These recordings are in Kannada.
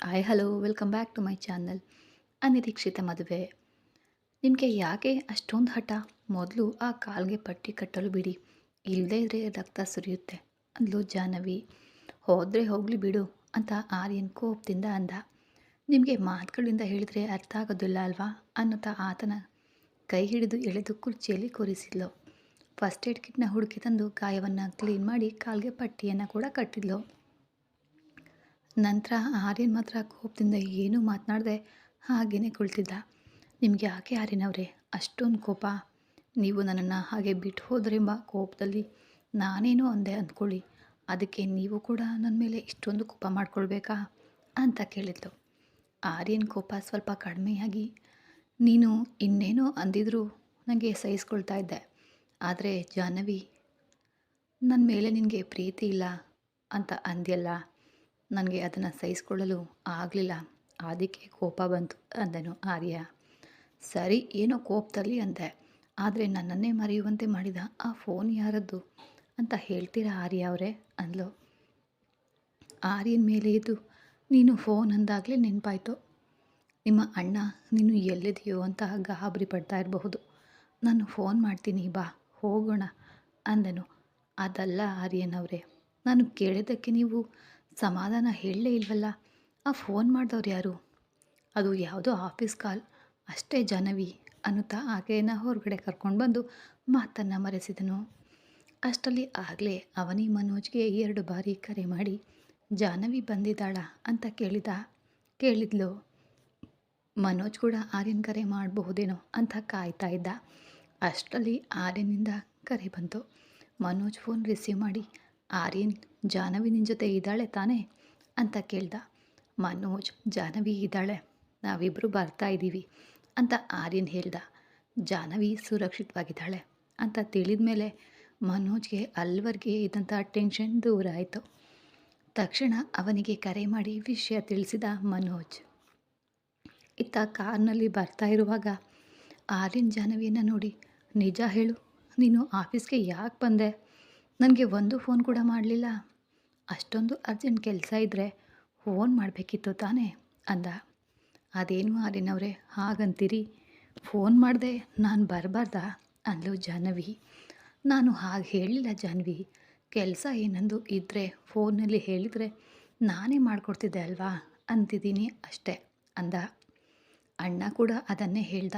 Hi hello welcome back to my channel. ಅನಿರೀಕ್ಷಿತ ಮದುವೆ. ನಿಮಗೆ ಯಾಕೆ ಅಷ್ಟೊಂದು ಹಠ? ಮೊದಲು ಆ ಕಾಲ್ಗೆ ಪಟ್ಟಿ ಕಟ್ಟಲು ಬಿಡಿ, ಇಲ್ಲದೇ ಇದ್ರೆ ರಕ್ತ ಸುರಿಯುತ್ತೆ ಅಂದ್ಲು ಜಾಹ್ನವಿ. ಹೋದರೆ ಹೋಗಲಿ ಬಿಡು ಅಂತ ಆರ್ಯನ್ ಕೋಪದಿಂದ ಅಂದ. ನಿಮಗೆ ಮಾತುಗಳಿಂದ ಹೇಳಿದರೆ ಅರ್ಥ ಆಗೋದಿಲ್ಲ ಅಲ್ವಾ ಅನ್ನುತ್ತಾ ಆತನ ಕೈ ಹಿಡಿದು ಎಳೆದು ಕುರ್ಚಿಯಲ್ಲಿ ಕೂರಿಸಿದ್ಲು. ಫಸ್ಟ್ ಏಡ್ ಕಿಟ್ನ ಹುಡುಕಿ ತಂದು ಗಾಯವನ್ನು ಕ್ಲೀನ್ ಮಾಡಿ ಕಾಲ್ಗೆ ಪಟ್ಟಿಯನ್ನು ಕೂಡ ಕಟ್ಟಿದ್ಲು. ನಂತರ ಆರ್ಯನ್ ಮಾತ್ರ ಕೋಪದಿಂದ ಏನೂ ಮಾತನಾಡದೆ ಹಾಗೇ ಕುಳಿತಿದ್ದ. ನಿಮಗೆ ಯಾಕೆ ಆರ್ಯನ್ ಅವರೇ ಅಷ್ಟೊಂದು ಕೋಪ? ನೀವು ನನ್ನನ್ನು ಹಾಗೆ ಬಿಟ್ಟು ಹೋದ್ರೆಂಬ ಕೋಪದಲ್ಲಿ ನಾನೇನೋ ಅಂದೆ ಅಂದ್ಕೊಳ್ಳಿ, ಅದಕ್ಕೆ ನೀವು ಕೂಡ ನನ್ನ ಮೇಲೆ ಇಷ್ಟೊಂದು ಕೋಪ ಮಾಡ್ಕೊಳ್ಬೇಕಾ ಅಂತ ಕೇಳಿದ್ಲು. ಆರ್ಯನ್ ಕೋಪ ಸ್ವಲ್ಪ ಕಡಿಮೆಯಾಗಿ, ನೀನು ಇನ್ನೇನೋ ಅಂದಿದ್ರೂ ನನಗೆ ಸಹಿಸ್ಕೊಳ್ತಾ ಇದ್ದೆ, ಆದರೆ ಜಾಹ್ನವಿ ನನ್ನ ಮೇಲೆ ನಿನಗೆ ಪ್ರೀತಿ ಇಲ್ಲ ಅಂತ ಅಂದ್ಯಲ್ಲ, ನನಗೆ ಅದನ್ನು ಸಹಿಸ್ಕೊಳ್ಳಲು ಆಗಲಿಲ್ಲ, ಅದಕ್ಕೆ ಕೋಪ ಬಂತು ಅಂದನು ಆರ್ಯ. ಸರಿ, ಏನೋ ಕೋಪದಲ್ಲಿ ಅಂದೆ, ಆದರೆ ನನ್ನನ್ನೇ ಮರೆಯುವಂತೆ ಮಾಡಿದ ಆ ಫೋನ್ ಯಾರದ್ದು ಅಂತ ಹೇಳ್ತೀರಾ ಆರ್ಯ ಅವರೇ ಅಂದ್ಲು. ಆರ್ಯನ ಮೇಲೆ ಇದ್ದು ನೀನು ಫೋನ್ ಅಂದಾಗಲೇ ನೆನಪಾಯಿತು. ನಿಮ್ಮ ಅಣ್ಣ ನೀನು ಎಲ್ಲಿದೆಯೋ ಅಂತ ಗಾಬರಿ ಪಡ್ತಾ ಇರಬಹುದು. ನಾನು ಫೋನ್ ಮಾಡ್ತೀನಿ, ಬಾ ಹೋಗೋಣ ಅಂದನು. ಅದಲ್ಲ ಆರ್ಯನ್ ಅವರೇ, ನಾನು ಕೇಳಿದ್ದಕ್ಕೆ ನೀವು ಸಮಾಧಾನ ಹೇಳಲೇ ಇಲ್ವಲ್ಲ. ಆ ಫೋನ್ ಮಾಡಿದವ್ರು ಯಾರು? ಅದು ಯಾವುದೋ ಆಫೀಸ್ ಕಾಲ್ ಅಷ್ಟೇ ಜಾಹ್ನವಿ ಅನ್ನುತ್ತಾ ಆಕೆಯನ್ನು ಹೊರಗಡೆ ಕರ್ಕೊಂಡು ಬಂದು ಮಾತನ್ನು ಮರೆಸಿದನು. ಅಷ್ಟರಲ್ಲಿ ಆಗಲೇ ಅವನಿ ಮನೋಜ್ಗೆ 2 ಬಾರಿ ಕರೆ ಮಾಡಿ ಜಾಹ್ನವಿ ಬಂದಿದ್ದಾಳ ಅಂತ ಕೇಳಿದ್ಲು. ಮನೋಜ್ ಕೂಡ ಆರ್ಯನ್ ಕರೆ ಮಾಡಬಹುದೇನೋ ಅಂತ ಕಾಯ್ತಾ ಇದ್ದ. ಅಷ್ಟರಲ್ಲಿ ಆರ್ಯನಿಂದ ಕರೆ ಬಂತು. ಮನೋಜ್ ಫೋನ್ ರಿಸೀವ್ ಮಾಡಿ, ಆರ್ಯನ್, ಜಾಹ್ನವಿ ನಿನ್ನ ಜೊತೆ ಇದ್ದಾಳೆ ತಾನೇ ಅಂತ ಕೇಳ್ದ. ಮನೋಜ್, ಜಾಹ್ನವಿ ಇದ್ದಾಳೆ, ನಾವಿಬ್ಬರು ಬರ್ತಾ ಇದ್ದೀವಿ ಅಂತ ಆರ್ಯನ್ ಹೇಳ್ದ. ಜಾಹ್ನವಿ ಸುರಕ್ಷಿತವಾಗಿದ್ದಾಳೆ ಅಂತ ತಿಳಿದ ಮೇಲೆ ಮನೋಜ್ಗೆ ಅಲ್ಲಿವರೆಗೆ ಇದ್ದಂಥ ಟೆನ್ಷನ್ ದೂರ ಆಯಿತು. ತಕ್ಷಣ ಅವನಿಗೆ ಕರೆ ಮಾಡಿ ವಿಷಯ ತಿಳಿಸಿದ ಮನೋಜ್. ಇತ್ತ ಕಾರ್ನಲ್ಲಿ ಬರ್ತಾ ಇರುವಾಗ ಆರ್ಯನ್ ಜಾಹ್ನವಿಯನ್ನು ನೋಡಿ, ನಿಜ ಹೇಳು, ನೀನು ಆಫೀಸ್ಗೆ ಯಾಕೆ ಬಂದೆ? ನನಗೆ ಒಂದು ಫೋನ್ ಕೂಡ ಮಾಡಲಿಲ್ಲ. ಅಷ್ಟೊಂದು ಅರ್ಜೆಂಟ್ ಕೆಲಸ ಇದ್ದರೆ ಫೋನ್ ಮಾಡಬೇಕಿತ್ತು ತಾನೇ ಅಂದ. ಅದೇನು ಆರ್ಯನ್ ಅವರೇ ಹಾಗಂತೀರಿ? ಫೋನ್ ಮಾಡಿದೆ ನಾನು ಬರಬಾರ್ದಾ ಅಂದ್ಲು ಜಾಹ್ನವಿ. ನಾನು ಹಾಗೆ ಹೇಳಲಿಲ್ಲ ಜಾಹ್ನವಿ, ಕೆಲಸ ಏನಂದು ಇದ್ದರೆ ಫೋನಲ್ಲಿ ಹೇಳಿದರೆ ನಾನೇ ಮಾಡಿಕೊಡ್ತಿದ್ದೆ ಅಲ್ವಾ ಅಂತಿದ್ದೀನಿ ಅಷ್ಟೇ ಅಂದ. ಅಣ್ಣ ಕೂಡ ಅದನ್ನೇ ಹೇಳ್ದ,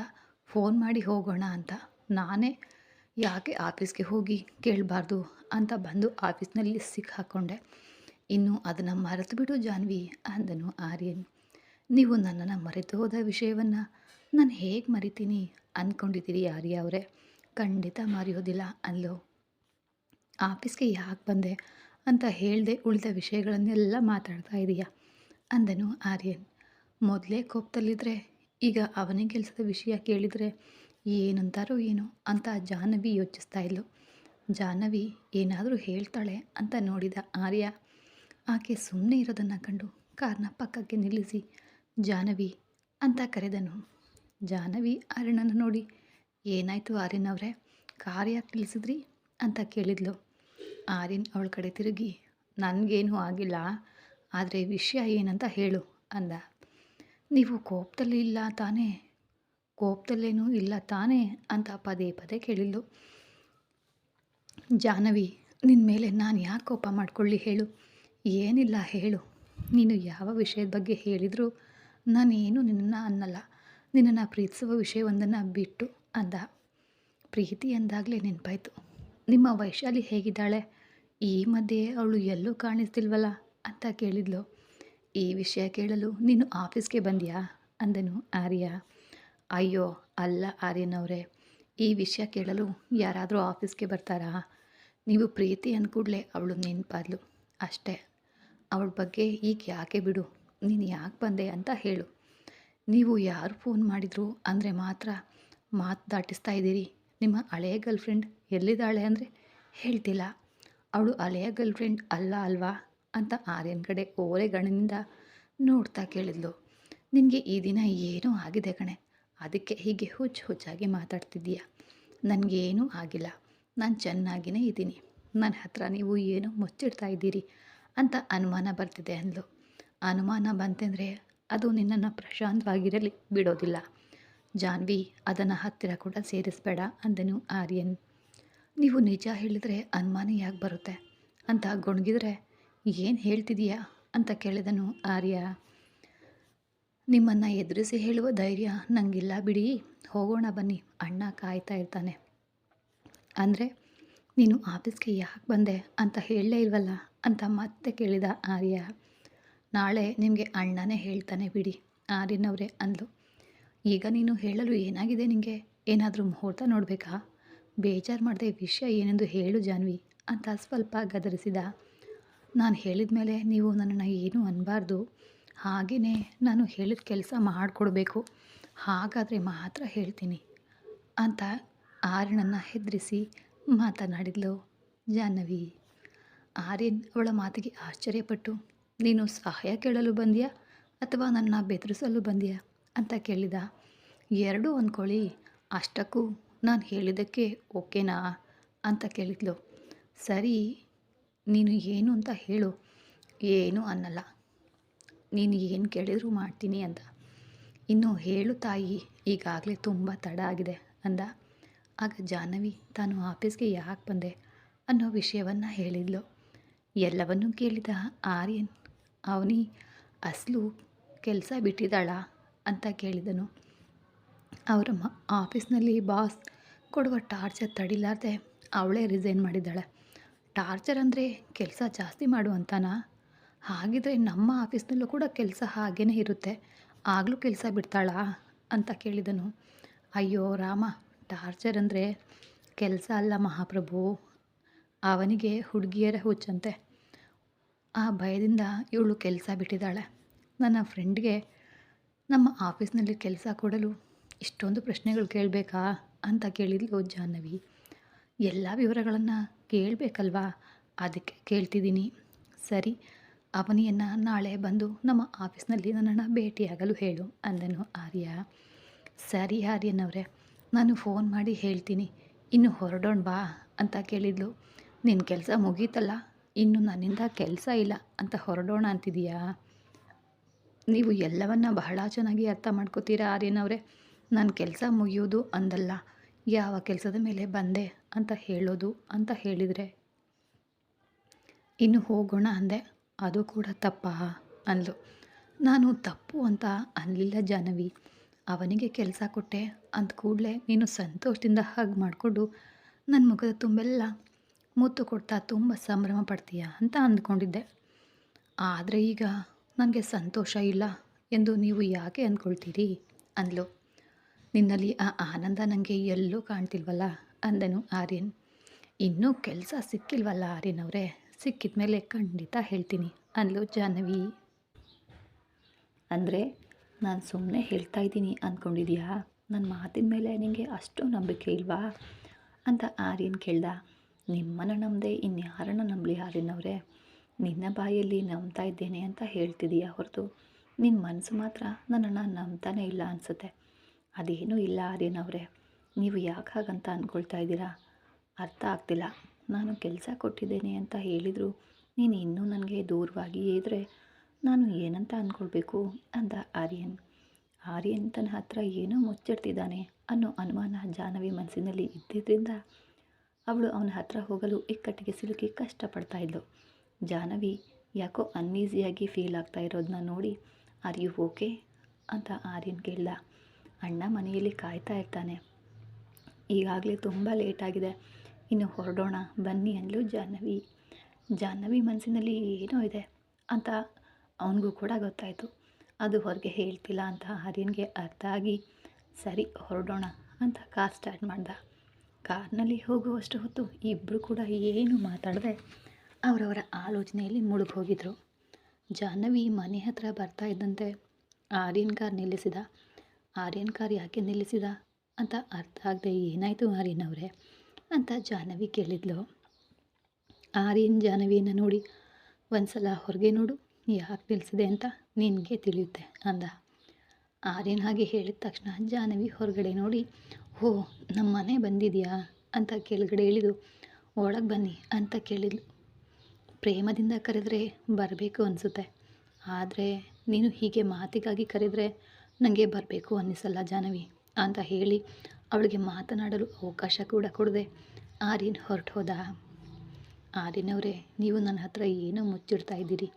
ಫೋನ್ ಮಾಡಿ ಹೋಗೋಣ ಅಂತ. ನಾನೇ ಯಾಕೆ ಆಫೀಸ್ಗೆ ಹೋಗಿ ಕೇಳಬಾರ್ದು ಅಂತ ಬಂದು ಆಫೀಸ್ನಲ್ಲಿ ಸಿಕ್ಕಾಕ್ಕೊಂಡೆ. ಇನ್ನು ಅದನ್ನು ಮರೆತು ಬಿಡು ಜಾಹ್ನವಿ ಅಂದನು ಆರ್ಯನ್. ನೀವು ನನ್ನನ್ನು ಮರೆತು ಹೋದ ವಿಷಯವನ್ನು ನಾನು ಹೇಗೆ ಮರಿತೀನಿ ಅಂದ್ಕೊಂಡಿದ್ದೀರಿ ಆರ್ಯ ಅವರೇ? ಖಂಡಿತ ಮರೆಯೋದಿಲ್ಲ ಅಂದ್ಲು. ಆಫೀಸ್ಗೆ ಯಾಕೆ ಬಂದೆ ಅಂತ ಹೇಳ್ದೆ ಉಳಿದ ವಿಷಯಗಳನ್ನೆಲ್ಲ ಮಾತಾಡ್ತಾ ಇದೀಯಾ ಅಂದನು ಆರ್ಯನ್. ಮೊದಲೇ ಕೋಪದಲ್ಲಿದ್ದರೆ ಈಗ ಅವನೇ ಕೆಲಸದ ವಿಷಯ ಕೇಳಿದರೆ ಏನಂತಾರೋ ಏನೋ ಅಂತ ಜಾಹ್ನವಿ ಯೋಚಿಸ್ತಾ ಇದ್ಲು. ಜಾಹ್ನವಿ ಏನಾದರೂ ಹೇಳ್ತಾಳೆ ಅಂತ ನೋಡಿದ ಆರ್ಯ ಆಕೆ ಸುಮ್ಮನೆ ಇರೋದನ್ನು ಕಂಡು ಕಾರ್ನ ಪಕ್ಕಕ್ಕೆ ನಿಲ್ಲಿಸಿ ಜಾಹ್ನವಿ ಅಂತ ಕರೆದನು. ಜಾಹ್ನವಿ ಆರ್ಯನನ್ನು ನೋಡಿ, ಏನಾಯಿತು ಆರ್ಯನ್ ಅವರೇ, ಕಾರ್ ಯಾಕೆ ನಿಲ್ಲಿಸಿದ್ರಿ ಅಂತ ಕೇಳಿದ್ಲು. ಆರ್ಯನ್ ಅವಳ ಕಡೆ ತಿರುಗಿ, ನನಗೇನೂ ಆಗಿಲ್ಲ, ಆದರೆ ವಿಷಯ ಏನಂತ ಹೇಳು ಅಂದ. ನೀವು ಕೋಪದಲ್ಲಿ ಇಲ್ಲ ತಾನೇ? ಕೋಪದಲ್ಲೇನೂ ಇಲ್ಲ ತಾನೇ ಅಂತ ಪದೇ ಪದೇ ಕೇಳಿದ್ಲು. ಜಾಹ್ನವಿ, ನಿನ್ನ ಮೇಲೆ ನಾನು ಯಾಕೆ ಕೋಪ ಮಾಡ್ಕೊಳ್ಳಿ ಹೇಳು? ಏನಿಲ್ಲ ಹೇಳು. ನೀನು ಯಾವ ವಿಷಯದ ಬಗ್ಗೆ ಹೇಳಿದರೂ ನಾನೇನು ನಿನ್ನನ್ನು ಅನ್ನಲ್ಲ, ನಿನ್ನನ್ನು ಪ್ರೀತಿಸುವ ವಿಷಯವೊಂದನ್ನು ಬಿಟ್ಟು ಅಂದ. ಪ್ರೀತಿ ಅಂದಾಗಲೇ ನೆನಪಾಯಿತು, ನಿಮ್ಮ ವೈಶಾಲಿ ಹೇಗಿದ್ದಾಳೆ? ಈ ಮಧ್ಯೆ ಅವಳು ಎಲ್ಲೂ ಕಾಣಿಸ್ತಿಲ್ವಲ್ಲ ಅಂತ ಕೇಳಿದ್ಲು. ಈ ವಿಷಯ ಕೇಳಲು ನೀನು ಆಫೀಸ್ಗೆ ಬಂದ್ಯಾ ಅಂದನು ಆರ್ಯ. ಅಯ್ಯೋ ಅಲ್ಲ ಆರ್ಯನ್ ಅವರೇ, ಈ ವಿಷಯ ಕೇಳಲು ಯಾರಾದರೂ ಆಫೀಸ್ಗೆ ಬರ್ತಾರಾ? ನೀವು ಪ್ರೀತಿ ಅಂದ್ಕೂಡಲೇ ಅವಳು ನೆನಪಾದ್ಲು ಅಷ್ಟೇ. ಅವಳ ಬಗ್ಗೆ ಈಗ ಯಾಕೆ ಬಿಡು, ನೀನು ಯಾಕೆ ಬಂದೆ ಅಂತ ಹೇಳು. ನೀವು ಯಾರು ಫೋನ್ ಮಾಡಿದ್ರು ಅಂದರೆ ಮಾತ್ರ ಮಾತು ದಾಟಿಸ್ತಾ ಇದ್ದೀರಿ. ನಿಮ್ಮ ಹಳೆಯ ಗರ್ಲ್ಫ್ರೆಂಡ್ ಎಲ್ಲಿದ್ದಾಳೆ ಅಂದರೆ ಹೇಳ್ತಿಲ್ಲ. ಅವಳು ಹಳೆಯ ಗರ್ಲ್ಫ್ರೆಂಡ್ ಅಲ್ಲ ಅಲ್ವಾ ಅಂತ ಆರ್ಯನ್ ಕಡೆ ಓರೆಗಣ್ಣಿನಿಂದ ನೋಡ್ತಾ ಕೇಳಿದ್ಲು. ನಿನಗೆ ಈ ದಿನ ಏನೂ ಆಗಿದೆ ಕಣೆ, ಅದಕ್ಕೆ ಹೀಗೆ ಹುಚ್ಚಾಗಿ ಮಾತಾಡ್ತಿದ್ದೀಯ. ನನಗೇನೂ ಆಗಿಲ್ಲ, ನಾನು ಚೆನ್ನಾಗಿಯೇ ಇದ್ದೀನಿ. ನನ್ನ ಹತ್ರ ನೀವು ಏನೋ ಮುಚ್ಚಿಡ್ತಾ ಇದ್ದೀರಿ ಅಂತ ಅನುಮಾನ ಬರ್ತಿದೆ ಅಂದ್ಲು. ಅನುಮಾನ ಬಂತೆಂದರೆ ಅದು ನಿನ್ನನ್ನು ಪ್ರಶಾಂತವಾಗಿರಲಿ ಬಿಡೋದಿಲ್ಲ. ಜಾನ್ವಿ, ಅದನ್ನು ಹತ್ತಿರ ಕೂಡ ಸೇರಿಸಬೇಡ ಅಂದನು ಆರ್ಯನ್. ನೀವು ನಿಜ ಹೇಳಿದರೆ ಅನುಮಾನ ಯಾಕೆ ಬರುತ್ತೆ ಅಂತ ಗೊಣಗಿದ್ರೆ ಏನು ಹೇಳ್ತಿದೀಯಾ ಅಂತ ಕೇಳಿದನು ಆರ್ಯ. ನಿಮ್ಮನ್ನು ಎದುರಿಸಿ ಹೇಳುವ ಧೈರ್ಯ ನನಗಿಲ್ಲ ಬಿಡಿ, ಹೋಗೋಣ ಬನ್ನಿ, ಅಣ್ಣ ಕಾಯ್ತಾ ಇರ್ತಾನೆ. ಅಂದರೆ ನೀನು ಆಫೀಸ್ಗೆ ಯಾಕೆ ಬಂದೆ ಅಂತ ಹೇಳಲೇ ಇಲ್ವಲ್ಲ ಅಂತ ಮತ್ತೆ ಕೇಳಿದ ಆರ್ಯ. ನಾಳೆ ನಿಮಗೆ ಅಣ್ಣನೇ ಹೇಳ್ತಾನೆ ಬಿಡಿ ಆರ್ಯನವರೇ ಅಂದ್ಲು. ಈಗ ನೀನು ಹೇಳಲು ಏನಾಗಿದೆ ನಿನಗೆ? ಏನಾದರೂ ಮುಹೂರ್ತ ನೋಡಬೇಕಾ? ಬೇಜಾರು ಮಾಡದೆ ವಿಷಯ ಏನೆಂದು ಹೇಳು ಜಾನ್ವಿ ಅಂತ ಸ್ವಲ್ಪ ಗದರಿಸಿದ. ನಾನು ಹೇಳಿದ ಮೇಲೆ ನೀವು ನನ್ನನ್ನು ಏನೂ ಅನ್ನಬಾರ್ದು, ಹಾಗೆಯೇ ನಾನು ಹೇಳಿದ ಕೆಲಸ ಮಾಡಿಕೊಡ್ಬೇಕು, ಹಾಗಾದರೆ ಮಾತ್ರ ಹೇಳ್ತೀನಿ ಅಂತ ಆರ್ಯನನ್ನು ಹೆದರಿಸಿ ಮಾತನಾಡಿದ್ಲು ಜಾಹ್ನವಿ. ಆರ್ಯನ್ ಅವಳ ಮಾತಿಗೆ ಆಶ್ಚರ್ಯಪಟ್ಟು, ನೀನು ಸಹಾಯ ಕೇಳಲು ಬಂದ್ಯಾ ಅಥವಾ ನನ್ನ ಬೆದರಿಸಲು ಬಂದ್ಯಾ ಅಂತ ಕೇಳಿದ. ಎರಡೂ ಅಂದ್ಕೊಳ್ಳಿ, ಅಷ್ಟಕ್ಕೂ ನಾನು ಹೇಳಿದ್ದಕ್ಕೆ ಓಕೆನಾ ಅಂತ ಕೇಳಿದ್ಲು. ಸರಿ, ನೀನು ಏನು ಅಂತ ಹೇಳು, ಏನೂ ಅನ್ನಲ್ಲ, ನೀನು ಏನು ಕೇಳಿದರೂ ಮಾಡ್ತೀನಿ ಅಂತ. ಇನ್ನು ಹೇಳು ತಾಯಿ, ಈಗಾಗಲೇ ತುಂಬ ತಡ ಆಗಿದೆ ಅಂದ. ಆಗ ಜಾಹ್ನವಿ ತಾನು ಆಫೀಸ್ಗೆ ಯಾಕೆ ಬಂದೆ ಅನ್ನೋ ವಿಷಯವನ್ನು ಹೇಳಿದ್ಲು. ಎಲ್ಲವನ್ನೂ ಕೇಳಿದ ಆರ್ಯನ್, ಅವನಿ ಅಸಲು ಕೆಲಸ ಬಿಟ್ಟಿದ್ದಾಳ ಅಂತ ಕೇಳಿದನು. ಅವರ ಆಫೀಸ್ನಲ್ಲಿ ಬಾಸ್ ಕೊಡುವ ಟಾರ್ಚರ್ ತಡಿಲಾರ್ದೆ ಅವಳೇ ರಿಸೈನ್ ಮಾಡಿದ್ದಾಳೆ. ಟಾರ್ಚರ್ ಅಂದರೆ ಕೆಲಸ ಜಾಸ್ತಿ ಮಾಡುವಂತನಾ? ಹಾಗಿದ್ರೆ ನಮ್ಮ ಆಫೀಸ್ನಲ್ಲೂ ಕೂಡ ಕೆಲಸ ಹಾಗೇ ಇರುತ್ತೆ, ಆಗಲೂ ಕೆಲಸ ಬಿಡ್ತಾಳಾ ಅಂತ ಕೇಳಿದನು. ಅಯ್ಯೋ ರಾಮ, ಟಾರ್ಚರ್ ಅಂದರೆ ಕೆಲಸ ಅಲ್ಲ ಮಹಾಪ್ರಭು, ಅವನಿಗೆ ಹುಡುಗಿಯರ ಹುಚ್ಚಂತೆ. ಆ ಭಯದಿಂದ ಇವಳು ಕೆಲಸ ಬಿಟ್ಟಿದ್ದಾಳೆ. ನನ್ನ ಫ್ರೆಂಡ್ಗೆ ನಮ್ಮ ಆಫೀಸ್ನಲ್ಲಿ ಕೆಲಸ ಕೊಡಲು ಇಷ್ಟೊಂದು ಪ್ರಶ್ನೆಗಳು ಕೇಳಬೇಕಾ ಅಂತ ಕೇಳಿದ್ಲು ಜಾಹ್ನವಿ. ಎಲ್ಲ ವಿವರಗಳನ್ನು ಕೇಳಬೇಕಲ್ವಾ, ಅದಕ್ಕೆ ಕೇಳ್ತಿದ್ದೀನಿ. ಸರಿ, ಅವನಿಯನ್ನು ನಾಳೆ ಬಂದು ನಮ್ಮ ಆಫೀಸ್ನಲ್ಲಿ ನನ್ನನ್ನು ಭೇಟಿಯಾಗಲು ಹೇಳು ಅಂದನು ಆರ್ಯ. ಸರಿ ಆರ್ಯನವರೇ, ನಾನು ಫೋನ್ ಮಾಡಿ ಹೇಳ್ತೀನಿ, ಇನ್ನು ಹೊರಡೋಣ ಬಾ ಅಂತ ಕೇಳಿದ್ಲು. ನಿನ್ನ ಕೆಲಸ ಮುಗೀತಲ್ಲ, ಇನ್ನು ನನ್ನಿಂದ ಕೆಲಸ ಇಲ್ಲ ಅಂತ ಹೊರಡೋಣ ಅಂತಿದೀಯಾ? ನೀವು ಎಲ್ಲವನ್ನ ಬಹಳ ಚೆನ್ನಾಗಿ ಅರ್ಥ ಮಾಡ್ಕೋತೀರಾ ಆರ್ಯನವರೇ. ನನ್ನ ಕೆಲಸ ಮುಗಿಯೋದು ಅಂದಲ್ಲ, ಯಾವ ಕೆಲಸದ ಮೇಲೆ ಬಂದೆ ಅಂತ ಹೇಳೋದು ಅಂತ ಹೇಳಿದರೆ ಇನ್ನು ಹೋಗೋಣ ಅಂದೆ, ಅದು ಕೂಡ ತಪ್ಪಾ ಅಂದ್ಲು. ನಾನು ತಪ್ಪು ಅಂತ ಅನ್ನಲಿಲ್ಲ ಜಾಹ್ನವಿ, ಅವನಿಗೆ ಕೆಲಸ ಕೊಟ್ಟೆ ಅಂದ ಕೂಡಲೇ ನೀನು ಸಂತೋಷದಿಂದ ಹಗ್ ಮಾಡಿಕೊಂಡು ನನ್ನ ಮುಖದ ತುಂಬೆಲ್ಲ ಮುತ್ತು ಕೊಡ್ತಾ ತುಂಬ ಸಂಭ್ರಮ ಪಡ್ತೀಯ ಅಂತ ಅಂದ್ಕೊಂಡಿದ್ದೆ. ಆದರೆ ಈಗ ನನಗೆ ಸಂತೋಷ ಇಲ್ಲ ಎಂದು ನೀವು ಯಾಕೆ ಅಂದ್ಕೊಳ್ತೀರಿ ಅಂದ್ಲು. ನಿನ್ನಲ್ಲಿ ಆ ಆನಂದ ನನಗೆ ಎಲ್ಲೂ ಕಾಣ್ತಿಲ್ವಲ್ಲ ಅಂದನು ಆರ್ಯನ್. ಇನ್ನೂ ಕೆಲಸ ಸಿಕ್ಕಿಲ್ವಲ್ಲ ಆರ್ಯನವರೇ, ಸಿಕ್ಕಿದ ಮೇಲೆ ಖಂಡಿತ ಹೇಳ್ತೀನಿ ಅಂದ್ಲು ಜಾಹ್ನವಿ. ಅಂದರೆ ನಾನು ಸುಮ್ಮನೆ ಹೇಳ್ತಾ ಇದ್ದೀನಿ ಅಂದ್ಕೊಂಡಿದ್ಯಾ? ನನ್ನ ಮಾತಿನ ಮೇಲೆ ನಿನಗೆ ಅಷ್ಟು ನಂಬಿಕೆ ಇಲ್ವಾ ಅಂತ ಆರ್ಯನ್ ಕೇಳ್ದ. ನಿಮ್ಮನ್ನು ನಂಬದೆ ಇನ್ಯಾರನ್ನು ನಂಬಲಿ ಆರ್ಯನವರೇ? ನಿನ್ನ ಬಾಯಲ್ಲಿ ನಂಬ್ತಾ ಇದ್ದೇನೆ ಅಂತ ಹೇಳ್ತಿದೀಯಾ ಹೊರತು ನಿನ್ನ ಮನಸ್ಸು ಮಾತ್ರ ನನ್ನನ್ನು ನಂಬ್ತಾನೆ ಇಲ್ಲ ಅನಿಸುತ್ತೆ. ಅದೇನೂ ಇಲ್ಲ ಆರ್ಯನವರೇ, ನೀವು ಯಾಕೆ ಹಾಗಂತ ಅಂದ್ಕೊಳ್ತಾ ಇದ್ದೀರಾ? ಅರ್ಥ ಆಗ್ತಿಲ್ಲ. ನಾನು ಕೆಲಸ ಕೊಟ್ಟಿದ್ದೇನೆ ಅಂತ ಹೇಳಿದರೂ ನೀನು ಇನ್ನೂ ನನಗೆ ದೂರವಾಗಿಯೇ ಇದ್ದರೆ ನಾನು ಏನಂತ ಅಂದ್ಕೊಳ್ಬೇಕು ಅಂದ ಆರ್ಯನ್. ಆರ್ಯನ್ ತನ್ನ ಹತ್ರ ಏನೋ ಮುಚ್ಚಿಡ್ತಿದ್ದಾನೆ ಅನ್ನೋ ಅನುಮಾನ ಜಾಹ್ನವಿ ಮನಸ್ಸಿನಲ್ಲಿ ಇದ್ದಿದ್ದರಿಂದ ಅವಳು ಅವನ ಹತ್ರ ಹೋಗಲು ಇಕ್ಕಟ್ಟಿಗೆ ಸಿಲುಕಿ ಕಷ್ಟಪಡ್ತಾ ಇದ್ಲು. ಜಾಹ್ನವಿ ಯಾಕೋ ಅನ್ಈಸಿಯಾಗಿ ಫೀಲ್ ಆಗ್ತಾ ಇರೋದನ್ನ ನೋಡಿ, ಆರ್ ಯು ಓಕೆ ಅಂತ ಆರ್ಯನ್ ಕೇಳ್ದ. ಅಣ್ಣ ಮನೆಯಲ್ಲಿ ಕಾಯ್ತಾ ಇರ್ತಾನೆ, ಈಗಾಗಲೇ ತುಂಬ ಲೇಟಾಗಿದೆ, ಇನ್ನು ಹೊರಡೋಣ ಬನ್ನಿ ಅಂದ್ಲು ಜಾಹ್ನವಿ. ಜಾಹ್ನವಿ ಮನಸ್ಸಿನಲ್ಲಿ ಏನೋ ಇದೆ ಅಂತ ಅವನಿಗೂ ಕೂಡ ಗೊತ್ತಾಯಿತು. ಅದು ಹೊರಗೆ ಹೇಳ್ತಿಲ್ಲ ಅಂತ ಆರ್ಯನ್ಗೆ ಅರ್ಥ ಆಗಿ, ಸರಿ ಹೊರಡೋಣ ಅಂತ ಕಾರ್ ಸ್ಟಾರ್ಟ್ ಮಾಡ್ದ. ಕಾರ್ನಲ್ಲಿ ಹೋಗುವಷ್ಟು ಹೊತ್ತು ಇಬ್ಬರು ಕೂಡ ಏನು ಮಾತಾಡದೆ ಅವರವರ ಆಲೋಚನೆಯಲ್ಲಿ ಮುಳುಗಿ ಹೋಗಿದ್ರು. ಜಾಹ್ನವಿ ಮನೆ ಹತ್ರ ಬರ್ತಾ ಇದ್ದಂತೆ ಆರ್ಯನ್ ಕಾರ್ ನಿಲ್ಲಿಸಿದ. ಆರ್ಯನ್ ಕಾರ್ ಯಾಕೆ ನಿಲ್ಲಿಸಿದ ಅಂತ ಅರ್ಥ ಆಗದೆ, ಏನಾಯಿತು ಆರ್ಯನ್ ಅವರೇ ಅಂತ ಜಾಹ್ನವಿ ಕೇಳಿದ್ಲು. ಆರ್ಯನ್ ಜಾಹ್ನವಿಯನ್ನು ನೋಡಿ, ಒಂದು ಸಲ ಹೊರಗೆ ನೋಡು, ಯಾಕೆ ನಿಲ್ಲಿಸಿದೆ ಅಂತ ನಿನಗೆ ತಿಳಿಯುತ್ತೆ ಅಂದ. ಆರ್ಯನ್ ಹಾಗೆ ಹೇಳಿದ ತಕ್ಷಣ ಜಾಹ್ನವಿ ಹೊರಗಡೆ ನೋಡಿ, ಓ ನಮ್ಮ ಮನೆ ಬಂದಿದೆಯಾ ಅಂತ ಕೆಳಗಡೆ ಇಳಿದು ಒಳಗೆ ಬನ್ನಿ ಅಂತ ಕೇಳಿದ್ಲು. ಪ್ರೇಮದಿಂದ ಕರೆದರೆ ಬರಬೇಕು ಅನಿಸುತ್ತೆ, ಆದರೆ ನೀನು ಹೀಗೆ ಮಾತಿಗಾಗಿ ಕರೆದರೆ ನನಗೆ ಬರಬೇಕು ಅನ್ನಿಸಲ್ಲ ಜಾಹ್ನವಿ ಅಂತ ಹೇಳಿ ಅವಳಿಗೆ ಮಾತನಾಡಲು ಅವಕಾಶ ಕೂಡ ಕೊಡದೆ ಆರ್ಯನ್ ಹೊರಟು ಹೋದ. ಆರ್ಯನ್ ಅವರೇ, ನೀವು ನನ್ನ ಹತ್ರ ಏನೋ ಮುಚ್ಚಿಡ್ತಾ ಇದ್ದೀರಿ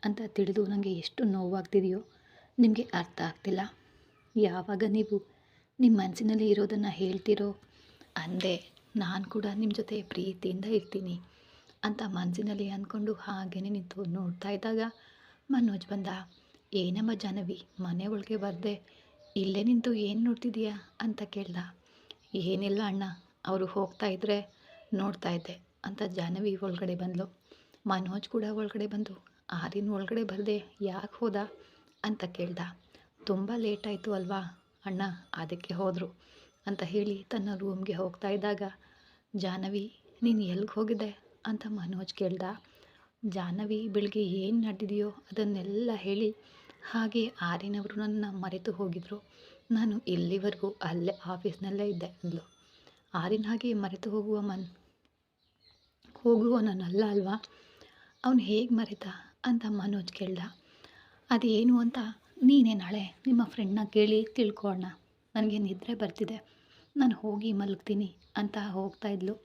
ಅಂತ ತಿಳಿದು ನನಗೆ ಎಷ್ಟು ನೋವಾಗ್ತಿದೆಯೋ ನಿಮಗೆ ಅರ್ಥ ಆಗ್ತಿಲ್ಲ. ಯಾವಾಗ ನೀವು ನಿಮ್ಮ ಮನಸ್ಸಿನಲ್ಲಿ ಇರೋದನ್ನು ಹೇಳ್ತಿರೋ ಅಂದೆ ನಾನು ಕೂಡ ನಿಮ್ಮ ಜೊತೆ ಪ್ರೀತಿಯಿಂದ ಇರ್ತೀನಿ ಅಂತ ಮನಸ್ಸಿನಲ್ಲಿ ಅಂದ್ಕೊಂಡು ಹಾಗೇ ನಿಂತು ನೋಡ್ತಾ ಇದ್ದಾಗ ಮನೋಜ್ ಬಂದ. ಏನಮ್ಮ ಜಾಹ್ನವಿ, ಮನೆ ಒಳಗೆ ಬರದೆ ಇಲ್ಲೇ ನಿಂತು ಏನು ನೋಡ್ತಿದ್ದೀಯಾ ಅಂತ ಕೇಳ್ದ. ಏನಿಲ್ಲ ಅಣ್ಣ, ಅವರು ಹೋಗ್ತಾ ಇದ್ದರೆ ನೋಡ್ತಾ ಇದ್ದೆ ಅಂತ ಜಾಹ್ನವಿ ಒಳಗಡೆ ಬಂದಳು. ಮನೋಜ್ ಕೂಡ ಒಳಗಡೆ ಬಂದು ಆರ್ಯನ್ ಒಳಗಡೆ ಬರದೆ ಯಾಕೆ ಹೋದ ಅಂತ ಕೇಳ್ದ. ತುಂಬ ಲೇಟ್ ಆಯಿತು ಅಲ್ವಾ ಅಣ್ಣ, ಅದಕ್ಕೆ ಹೋದರು ಅಂತ ಹೇಳಿ ತನ್ನ ರೂಮ್ಗೆ ಹೋಗ್ತಾ ಇದ್ದಾಗ ಜಾಹ್ನವಿ ನೀನು ಎಲ್ಲಿಗೆ ಹೋಗಿದ್ದೆ ಅಂತ ಮನೋಜ್ ಕೇಳ್ದ. ಜಾಹ್ನವಿ ಬೆಳಿಗ್ಗೆ ಏನು ನಡೆದಿದೆಯೋ ಅದನ್ನೆಲ್ಲ ಹೇಳಿ ಹಾಗೆ ಆರ್ಯನವರು ನನ್ನ ಮರೆತು ಹೋಗಿದ್ರು, ನಾನು ಇಲ್ಲಿವರೆಗೂ ಅಲ್ಲೇ ಆಫೀಸ್ನಲ್ಲೇ ಇದ್ದೆ ಅಂದ್ಲು. ಆರ್ಯನ್ ಹಾಗೆ ಮರೆತು ಹೋಗುವವನಲ್ಲ ಅಲ್ವಾ, ಅವನು ಹೇಗೆ ಮರೆತ ಅಂತ ಮನೋಜ್ ಕೇಳ್ದ. ಅದೇನು ಅಂತ ನೀನೇ ನಾಳೆ ನಿಮ್ಮ ಫ್ರೆಂಡ್ನ ಕೇಳಿ ತಿಳ್ಕೊಳ್ಳೋಣ, ನನಗೆ ನಿದ್ರೆ ಬರ್ತಿದೆ, ನಾನು ಹೋಗಿ ಮಲಗ್ತೀನಿ ಅಂತ ಹೋಗ್ತಾ ಇದ್ಲು.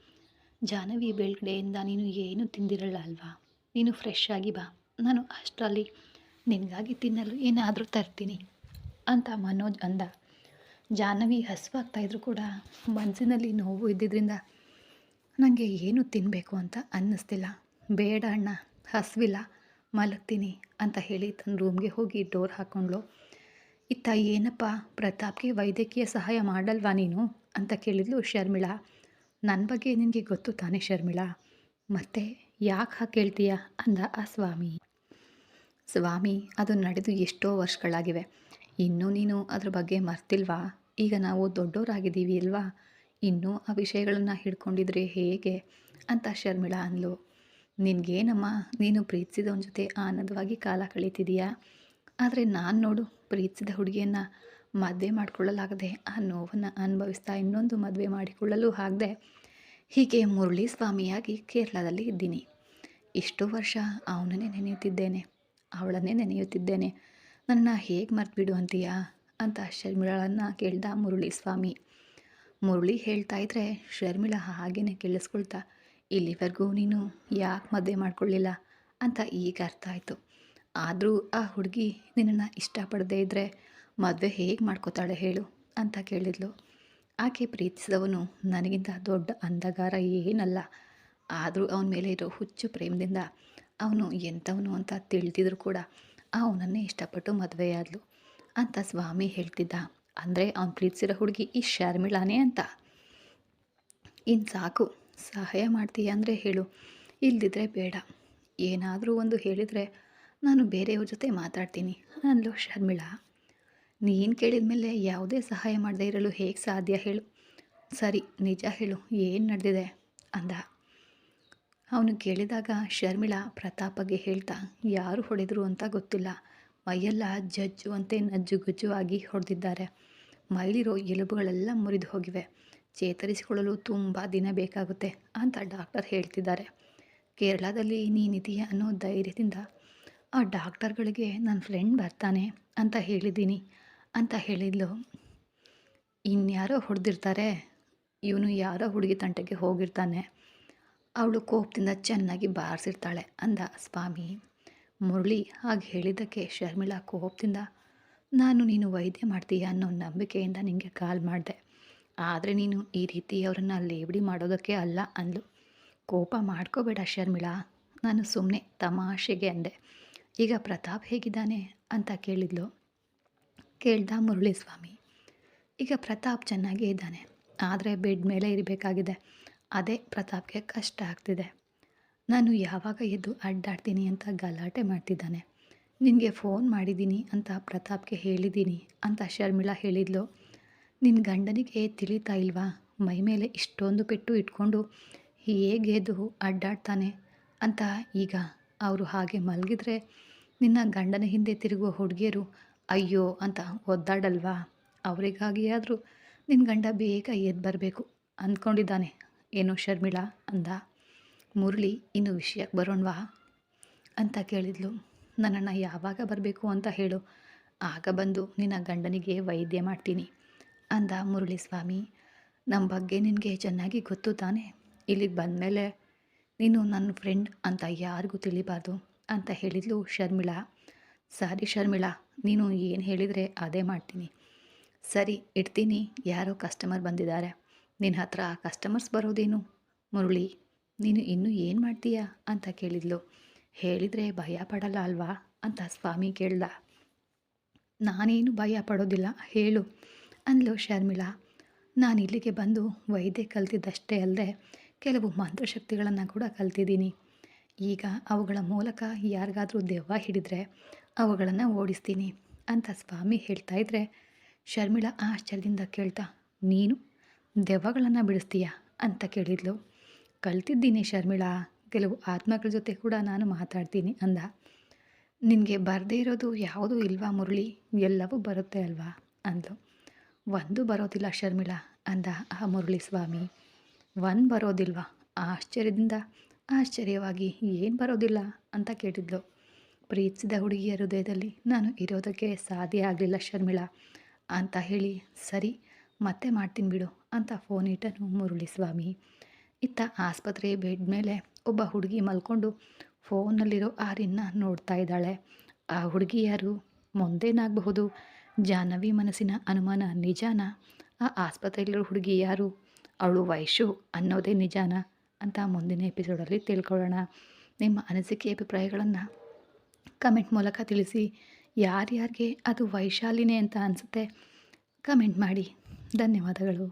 ಜಾಹ್ನವಿ ಬೆಳಗ್ಗೆಯಿಂದ ನೀನು ಏನು ತಿಂದಿರಲ್ಲ ಅಲ್ವಾ, ನೀನು ಫ್ರೆಶ್ ಆಗಿ ಬಾ, ನಾನು ಅಷ್ಟರಲ್ಲಿ ನಿನಗಾಗಿ ತಿನ್ನಲು ಏನಾದರೂ ತರ್ತೀನಿ ಅಂತ ಮನೋಜ್ ಅಂದ. ಜಾಹ್ನವಿ ಹಸಿವಾಗ್ತಾಯಿದ್ರು ಕೂಡ ಮನಸ್ಸಿನಲ್ಲಿ ನೋವು ಇದ್ದಿದ್ದರಿಂದ ನನಗೆ ಏನು ತಿನ್ನಬೇಕು ಅಂತ ಅನ್ನಿಸ್ತಿಲ್ಲ, ಬೇಡ ಅಣ್ಣ ಹಸಿವಿಲ್ಲ ಮಲಗ್ತೀನಿ ಅಂತ ಹೇಳಿ ತನ್ನ ರೂಮ್ಗೆ ಹೋಗಿ ಡೋರ್ ಹಾಕ್ಕೊಂಡ್ಳು. ಇತ್ತ ಏನಪ್ಪ ಪ್ರತಾಪ್ಗೆ ವೈದ್ಯಕೀಯ ಸಹಾಯ ಮಾಡಲ್ವಾ ನೀನು ಅಂತ ಕೇಳಿದ್ಲು ಶರ್ಮಿಳಾ. ನನ್ನ ಬಗ್ಗೆ ನಿನಗೆ ಗೊತ್ತು ತಾನೇ ಶರ್ಮಿಳಾ, ಮತ್ತೆ ಯಾಕೆ ಹಾಗೆ ಕೇಳ್ತೀಯ ಅಂದ ಆ ಸ್ವಾಮಿ ಅದು ನಡೆದು ಎಷ್ಟೋ ವರ್ಷಗಳಾಗಿವೆ, ಇನ್ನೂ ನೀನು ಅದ್ರ ಬಗ್ಗೆ ಮರ್ತಿಲ್ವಾ, ಈಗ ನಾವು ದೊಡ್ಡವರಾಗಿದ್ದೀವಿ ಅಲ್ವಾ, ಇನ್ನೂ ಆ ವಿಷಯಗಳನ್ನು ಹಿಡ್ಕೊಂಡಿದ್ರೆ ಹೇಗೆ ಅಂತ ಶರ್ಮಿಳಾ ಅಂದ್ಲು. ನಿನಗೇನಮ್ಮ, ನೀನು ಪ್ರೀತಿಸಿದವನ ಜೊತೆ ಆನಂದವಾಗಿ ಕಾಲ ಕಳೀತಿದೀಯಾ, ಆದರೆ ನಾನು ನೋಡು ಪ್ರೀತಿಸಿದ ಹುಡುಗಿಯನ್ನು ಮದುವೆ ಮಾಡಿಕೊಳ್ಳಲಾಗದೆ ಆ ನೋವನ್ನು ಅನುಭವಿಸ್ತಾ ಇನ್ನೊಂದು ಮದುವೆ ಮಾಡಿಕೊಳ್ಳಲು ಆಗದೆ ಹೀಗೆ ಮುರಳಿ ಸ್ವಾಮಿಯಾಗಿ ಕೇರಳದಲ್ಲಿ ಇದ್ದೀನಿ. ಇಷ್ಟು ವರ್ಷ ಅವನನ್ನೇ ನೆನೆಯುತ್ತಿದ್ದೇನೆ, ಅವಳನ್ನೇ ನೆನೆಯುತ್ತಿದ್ದೇನೆ, ನನ್ನ ಹೇಗೆ ಮರೆತುಬಿಡು ಅಂತೀಯಾ ಅಂತ ಶರ್ಮಿಳನ್ನು ಕೇಳ್ದ ಮುರಳಿ ಸ್ವಾಮಿ. ಮುರಳಿ ಹೇಳ್ತಾ ಇದ್ರೆ ಶರ್ಮಿಳಾ ಹಾಗೇ ಕೇಳಿಸ್ಕೊಳ್ತಾ, ಇಲ್ಲಿವರೆಗೂ ನೀನು ಯಾಕೆ ಮದುವೆ ಮಾಡ್ಕೊಳ್ಳಿಲ್ಲ ಅಂತ ಈಗ ಅರ್ಥ ಆಯಿತು, ಆದರೂ ಆ ಹುಡುಗಿ ನಿನ್ನನ್ನು ಇಷ್ಟಪಡದೇ ಇದ್ದರೆ ಮದುವೆ ಹೇಗೆ ಮಾಡ್ಕೋತಾಳೆ ಹೇಳು ಅಂತ ಕೇಳಿದ್ಲು. ಆಕೆ ಪ್ರೀತಿಸಿದವನು ನನಗಿಂತ ದೊಡ್ಡ ಅಂಧಗಾರ ಏನಲ್ಲ, ಆದರೂ ಅವನ ಮೇಲೆ ಇರೋ ಹುಚ್ಚು ಪ್ರೇಮದಿಂದ ಅವನು ಎಂಥವನು ಅಂತ ತಿಳಿದಿದ್ರು ಕೂಡ ಅವನನ್ನೇ ಇಷ್ಟಪಟ್ಟು ಮದುವೆಯಾದ್ಲು ಅಂತ ಸ್ವಾಮಿ ಹೇಳ್ತಿದ್ದ. ಅಂದರೆ ಅವನು ಪ್ರೀತಿಸಿರೋ ಹುಡುಗಿ ಈ ಶರ್ಮಿಳಾನೇ ಅಂತ. ಇನ್ನು ಸಾಕು, ಸಹಾಯ ಮಾಡ್ತೀಯ ಅಂದರೆ ಹೇಳು, ಇಲ್ಲದಿದ್ದರೆ ಬೇಡ, ಏನಾದರೂ ಒಂದು ಹೇಳಿದರೆ ನಾನು ಬೇರೆಯವ್ರ ಜೊತೆ ಮಾತಾಡ್ತೀನಿ ಅಂದ್ಲು ಶರ್ಮಿಳಾ. ನೀನು ಕೇಳಿದ ಮೇಲೆ ಯಾವುದೇ ಸಹಾಯ ಮಾಡದೇ ಇರಲು ಹೇಗೆ ಸಾಧ್ಯ ಹೇಳು, ಸರಿ ನಿಜ ಹೇಳು ಏನು ನಡೆದಿದೆ ಅಂದ. ಅವನು ಕೇಳಿದಾಗ ಶರ್ಮಿಳಾ ಪ್ರತಾಪ್ ಬಗ್ಗೆ ಹೇಳ್ತಾ, ಯಾರು ಹೊಡೆದರು ಅಂತ ಗೊತ್ತಿಲ್ಲ, ಮೈಯೆಲ್ಲ ಜಜ್ಜುವಂತೆ ನಜ್ಜುಗುಜ್ಜು ಆಗಿ ಹೊಡೆದಿದ್ದಾರೆ, ಮೈಲಿರೋ ಎಲುಬುಗಳೆಲ್ಲ ಮುರಿದು ಹೋಗಿವೆ, ಚೇತರಿಸಿಕೊಳ್ಳಲು ತುಂಬ ದಿನ ಬೇಕಾಗುತ್ತೆ ಅಂತ ಡಾಕ್ಟರ್ ಹೇಳ್ತಿದ್ದಾರೆ. ಕೇರಳದಲ್ಲಿ ನೀನಿದೆಯಾ ಅನ್ನೋ ಧೈರ್ಯದಿಂದ ಆ ಡಾಕ್ಟರ್ಗಳಿಗೆ ನನ್ನ ಫ್ರೆಂಡ್ ಬರ್ತಾನೆ ಅಂತ ಹೇಳಿದ್ದೀನಿ ಅಂತ ಹೇಳಿದ್ಲು. ಇನ್ಯಾರೋ ಹೊಡೆದಿರ್ತಾರೆ, ಇವನು ಯಾರೋ ಹುಡುಗಿ ತಂಟೆಗೆ ಹೋಗಿರ್ತಾನೆ, ಅವಳು ಕೋಪದಿಂದ ಚೆನ್ನಾಗಿ ಬಾರಿಸಿರ್ತಾಳೆ ಅಂದ ಸ್ವಾಮಿ. ಮುರಳಿ ಹಾಗೆ ಹೇಳಿದ್ದಕ್ಕೆ ಶರ್ಮಿಳಾ ಕೋಪದಿಂದ, ನಾನು ನೀನು ವೈದ್ಯ ಮಾಡ್ತೀಯ ಅನ್ನೋ ನಂಬಿಕೆಯಿಂದ ನಿನಗೆ ಕಾಲ್ ಮಾಡಿದೆ, ಆದರೆ ನೀನು ಈ ರೀತಿ ಅವರನ್ನು ಲೇವಡಿ ಮಾಡೋದಕ್ಕೆ ಅಲ್ಲ ಅಂದ್ಲು. ಕೋಪ ಮಾಡ್ಕೋಬೇಡ ಶರ್ಮಿಳಾ, ನಾನು ಸುಮ್ಮನೆ ತಮಾಷೆಗೆ ಅಂದೆ. ಈಗ ಪ್ರತಾಪ್ ಹೇಗಿದ್ದಾನೆ ಅಂತ ಕೇಳ್ದ ಮುರಳಿ ಸ್ವಾಮಿ. ಈಗ ಪ್ರತಾಪ್ ಚೆನ್ನಾಗೇ ಇದ್ದಾನೆ, ಆದರೆ ಬೆಡ್ ಮೇಲೆ ಇರಬೇಕಾಗಿದೆ, ಅದೇ ಪ್ರತಾಪ್ಗೆ ಕಷ್ಟ ಆಗ್ತಿದೆ. ನಾನು ಯಾವಾಗ ಎದ್ದು ಅಡ್ಡಾಡ್ತೀನಿ ಅಂತ ಗಲಾಟೆ ಮಾಡ್ತಿದ್ದಾನೆ, ನಿನಗೆ ಫೋನ್ ಮಾಡಿದ್ದೀನಿ ಅಂತ ಪ್ರತಾಪ್ಗೆ ಹೇಳಿದ್ದೀನಿ ಅಂತ ಶರ್ಮಿಳಾ ಹೇಳಿದ್ಲು. ನಿನ್ನ ಗಂಡನಿಗೆ ತಿಳಿತಾ ಇಲ್ವಾ, ಮೈ ಮೇಲೆ ಇಷ್ಟೊಂದು ಪೆಟ್ಟು ಇಟ್ಕೊಂಡು ಹೇಗೆ ಎದ್ದು ಅಡ್ಡಾಡ್ತಾನೆ ಅಂತ. ಈಗ ಅವರು ಹಾಗೆ ಮಲಗಿದ್ರೆ ನಿನ್ನ ಗಂಡನ ಹಿಂದೆ ತಿರುಗುವ ಹುಡುಗಿಯರು ಅಯ್ಯೋ ಅಂತ ಒದ್ದಾಡಲ್ವಾ, ಅವರಿಗಾಗಿಯಾದರೂ ನಿನ್ನ ಗಂಡ ಬೇಗ ಎದ್ದು ಬರಬೇಕು ಅಂದ್ಕೊಂಡಿದ್ದಾನೆ ಏನೋ ಶರ್ಮಿಳಾ ಅಂದ. ಮುರಳಿ ಇನ್ನು ವಿಷಯಕ್ಕೆ ಬರೋಣವಾ ಅಂತ ಕೇಳಿದ್ಲು. ನನ್ನನ್ನು ಯಾವಾಗ ಬರಬೇಕು ಅಂತ ಹೇಳು, ಆಗ ಬಂದು ನಿನ್ನ ಗಂಡನಿಗೆ ವೈದ್ಯ ಮಾಡ್ತೀನಿ ಅಂದ ಮುರಳಿಸ್ವಾಮಿ. ನಮ್ಮ ಬಗ್ಗೆ ನಿನಗೆ ಚೆನ್ನಾಗಿ ಗೊತ್ತು ತಾನೇ, ಇಲ್ಲಿಗೆ ಬಂದಮೇಲೆ ನೀನು ನನ್ನ ಫ್ರೆಂಡ್ ಅಂತ ಯಾರಿಗೂ ತಿಳಿಬಾರ್ದು ಅಂತ ಹೇಳಿದ್ಲು ಶರ್ಮಿಳಾ. ಸಾರಿ ಶರ್ಮಿಳಾ, ನೀನು ಏನು ಹೇಳಿದರೆ ಅದೇ ಮಾಡ್ತೀನಿ. ಸರಿ ಇಡ್ತೀನಿ, ಯಾರೋ ಕಸ್ಟಮರ್ ಬಂದಿದ್ದಾರೆ. ನಿನ್ನ ಹತ್ರ ಕಸ್ಟಮರ್ಸ್ ಬರೋದೇನು ಮುರಳಿ, ನೀನು ಇನ್ನೂ ಏನು ಮಾಡ್ತೀಯಾ ಅಂತ ಕೇಳಿದ್ಲು. ಹೇಳಿದರೆ ಭಯ ಪಡಲ್ಲ ಅಲ್ವಾ ಅಂತ ಸ್ವಾಮಿ ಕೇಳ್ದ. ನಾನೇನು ಭಯ ಪಡೋದಿಲ್ಲ ಹೇಳು ಅಂದ್ಲು ಶರ್ಮಿಳಾ. ನಾನು ಇಲ್ಲಿಗೆ ಬಂದು ವೈದ್ಯ ಕಲ್ತಿದ್ದಷ್ಟೇ ಅಲ್ಲದೆ ಕೆಲವು ಮಂತ್ರಶಕ್ತಿಗಳನ್ನು ಕೂಡ ಕಲ್ತಿದ್ದೀನಿ. ಈಗ ಅವುಗಳ ಮೂಲಕ ಯಾರಿಗಾದರೂ ದೆವ್ವ ಹಿಡಿದ್ರೆ ಅವುಗಳನ್ನು ಓಡಿಸ್ತೀನಿ ಅಂತ ಸ್ವಾಮಿ ಹೇಳ್ತಾ ಇದ್ರೆ ಶರ್ಮಿಳಾ ಆಶ್ಚರ್ಯದಿಂದ ಕೇಳ್ತಾ, ನೀನು ದೆವ್ವಗಳನ್ನು ಬಿಡಿಸ್ತೀಯಾ ಅಂತ ಕೇಳಿದ್ಲು. ಕಲ್ತಿದ್ದೀನಿ ಶರ್ಮಿಳಾ, ಕೆಲವು ಆತ್ಮಗಳ ಜೊತೆ ಕೂಡ ನಾನು ಮಾತಾಡ್ತೀನಿ ಅಂದ. ನಿನಗೆ ಬರದೇ ಇರೋದು ಯಾವುದೂ ಇಲ್ವಾ ಮುರಳಿ, ಎಲ್ಲವೂ ಬರುತ್ತೆ ಅಲ್ವಾ ಅಂದ್ಲು. ಒಂದು ಬರೋದಿಲ್ಲ ಶರ್ಮಿಳಾ ಅಂದ ಆ ಮುರಳಿ ಸ್ವಾಮಿ. ಒಂದು ಬರೋದಿಲ್ವಾ? ಆಶ್ಚರ್ಯದಿಂದ ಆಶ್ಚರ್ಯವಾಗಿ ಏನು ಬರೋದಿಲ್ಲ ಅಂತ ಕೇಳಿದ್ಲು. ಪ್ರೀತಿಸಿದ ಹುಡುಗಿಯ ಹೃದಯದಲ್ಲಿ ನಾನು ಇರೋದಕ್ಕೆ ಸಾಧ್ಯ ಆಗಲಿಲ್ಲ ಶರ್ಮಿಳಾ ಅಂತ ಹೇಳಿ, ಸರಿ ಮತ್ತೆ ಮಾಡ್ತೀನಿ ಬಿಡು ಅಂತ ಫೋನ್ ಇಟ್ಟನು ಮುರಳಿ ಸ್ವಾಮಿ. ಇತ್ತ ಆಸ್ಪತ್ರೆ ಬೆಡ್ ಮೇಲೆ ಒಬ್ಬ ಹುಡುಗಿ ಮಲ್ಕೊಂಡು ಫೋನ್ನಲ್ಲಿರೋ ಆರ್ಯನ್ನ ನೋಡ್ತಾ ಇದ್ದಾಳೆ. ಆ ಹುಡುಗಿ ಯಾರು, ಮುಂದೇನಾಗಬಹುದು? ಜಾಹ್ನವಿ ಮನಸ್ಸಿನ ಅನುಮಾನ ನಿಜಾನ? ಆ ಆಸ್ಪತ್ರೆಯಲ್ಲಿರೋ ಹುಡುಗಿ ಯಾರು, ಅವಳು ವೈಶು ಅನ್ನೋದೇ ನಿಜಾನ ಅಂತ ಮುಂದಿನ ಎಪಿಸೋಡಲ್ಲಿ ತಿಳ್ಕೊಳ್ಳೋಣ. ನಿಮ್ಮ ಅನಿಸಿಕೆ ಅಭಿಪ್ರಾಯಗಳನ್ನು ಕಮೆಂಟ್ ಮೂಲಕ ತಿಳಿಸಿ. ಯಾರ್ಯಾರಿಗೆ ಅದು ವೈಶಾಲಿನೇ ಅಂತ ಅನಿಸುತ್ತೆ ಕಮೆಂಟ್ ಮಾಡಿ. ಧನ್ಯವಾದಗಳು.